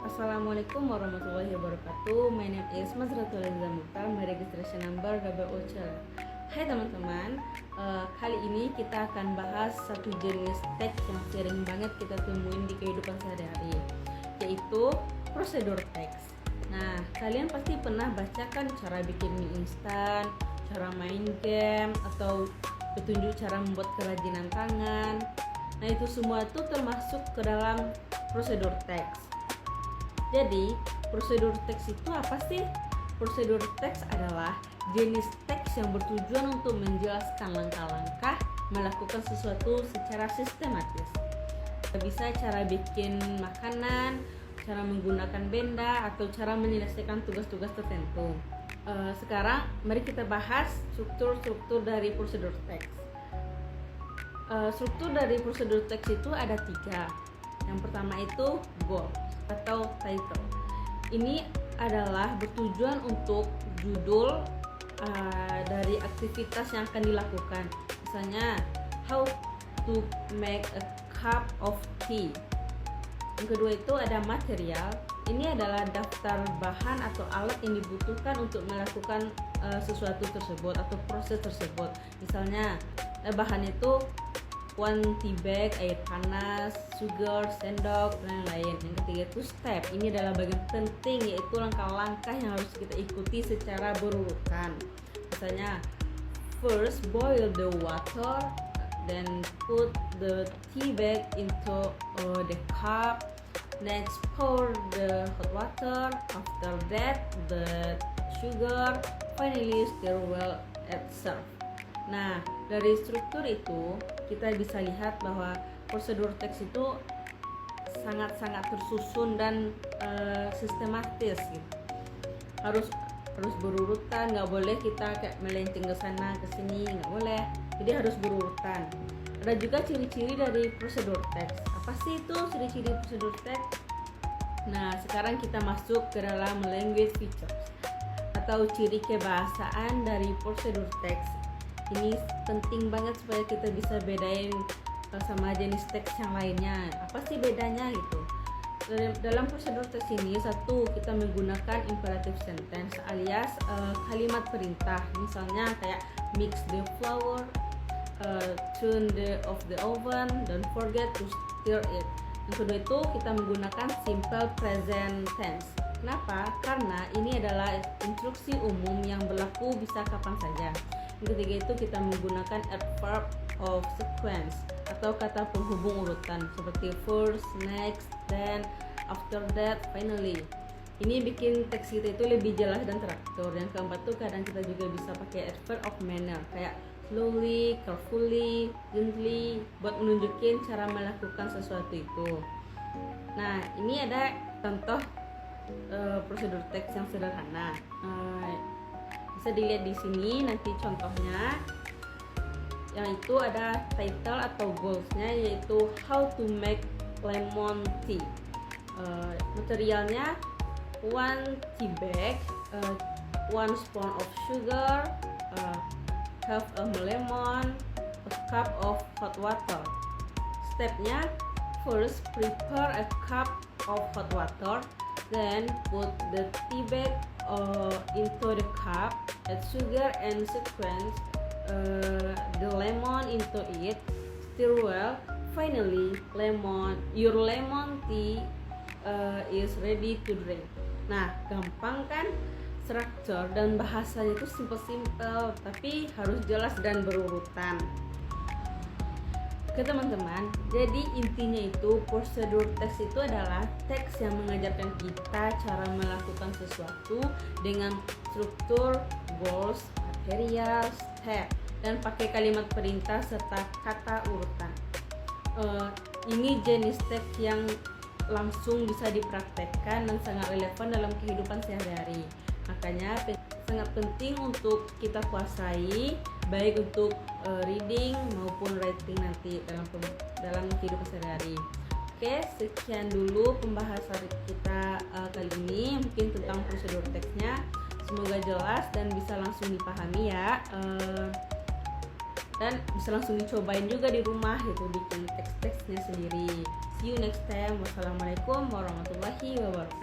Assalamualaikum warahmatullahi wabarakatuh. My name is Mazratul Aliza Mukhtar. My registration number WOCL. Hai teman-teman, kali ini kita akan bahas satu jenis teks yang sering banget kita temuin di kehidupan sehari-hari, yaitu prosedur teks. Nah, kalian pasti pernah bacakan cara bikin mie instan, cara main game, atau petunjuk cara membuat kerajinan tangan. Nah, itu semua itu termasuk ke dalam prosedur teks. Jadi, prosedur teks itu apa sih? Prosedur teks adalah jenis teks yang bertujuan untuk menjelaskan langkah-langkah melakukan sesuatu secara sistematis. Bisa cara bikin makanan, cara menggunakan benda, atau cara menyelesaikan tugas-tugas tertentu. Sekarang, mari kita bahas struktur-struktur dari prosedur teks. Struktur dari prosedur teks itu ada 3. Yang pertama itu goal atau title. Ini adalah bertujuan untuk judul dari aktivitas yang akan dilakukan. Misalnya, how to make a cup of tea. Yang kedua itu ada material. Ini adalah daftar bahan atau alat yang dibutuhkan untuk melakukan sesuatu tersebut atau proses tersebut. Misalnya, bahan itu 1 tea bag, air panas, sugar, sendok, dan lain-lain. Yang ketiga itu step. Ini adalah bagian penting, yaitu langkah-langkah yang harus kita ikuti secara berurutan. Misalnya, first boil the water, then put the tea bag into the cup, next pour the hot water, after that the sugar, finally stir well and serve. Nah, dari struktur itu kita bisa lihat bahwa prosedur teks itu sangat-sangat tersusun dan sistematis gitu. Harus berurutan, nggak boleh kita kayak melenceng ke sana ke sini, nggak boleh. Jadi harus berurutan. Ada juga ciri-ciri dari prosedur teks. Apa sih itu ciri-ciri prosedur teks? Nah, sekarang kita masuk ke dalam language features atau ciri kebahasaan dari prosedur teks. Ini penting banget supaya kita bisa bedain sama jenis teks yang lainnya. Apa sih bedanya gitu? Dalam prosedur teks ini, satu, kita menggunakan imperative sentence alias kalimat perintah. Misalnya kayak mix the flour, turn off the oven, don't forget to stir it. Yang kedua itu kita menggunakan simple present tense. Kenapa? Karena ini adalah instruksi umum yang berlaku bisa kapan saja. Yang ketiga itu kita menggunakan adverb of sequence atau kata penghubung urutan seperti first, next, then, after that, finally. Ini bikin teks kita itu lebih jelas dan teratur. Yang keempat tuh kadang kita juga bisa pakai adverb of manner kayak slowly, carefully, gently buat menunjukin cara melakukan sesuatu itu. Nah, ini ada contoh prosedur teks yang sederhana. Bisa dilihat di sini nanti contohnya. Yang itu ada title atau goals-nya, yaitu how to make lemon tea. Materialnya 1 tea bag, 1 spoon of sugar, half a lemon, a cup of hot water. Stepnya, first prepare a cup of hot water, then put the tea bag into the cup, add sugar and sequence the lemon into it, stir well, finally your lemon tea is ready to drink. Nah, gampang kan? Struktur dan bahasanya itu simple-simple, tapi harus jelas dan berurutan. Oke teman-teman, jadi intinya itu prosedur teks itu adalah teks yang mengajarkan kita cara melakukan sesuatu dengan struktur, goals, material, step, dan pakai kalimat perintah serta kata urutan. Ini jenis teks yang langsung bisa dipraktekkan dan sangat relevan dalam kehidupan sehari-hari. Makanya sangat penting untuk kita kuasai, baik untuk reading maupun writing nanti dalam kehidupan sehari-hari. Oke, sekian dulu pembahasan kita kali ini, mungkin tentang prosedur teksnya. Semoga jelas dan bisa langsung dipahami ya, dan bisa langsung dicobain juga di rumah gitu, bikin teks-teksnya sendiri. See you next time. Wassalamualaikum warahmatullahi wabarakatuh.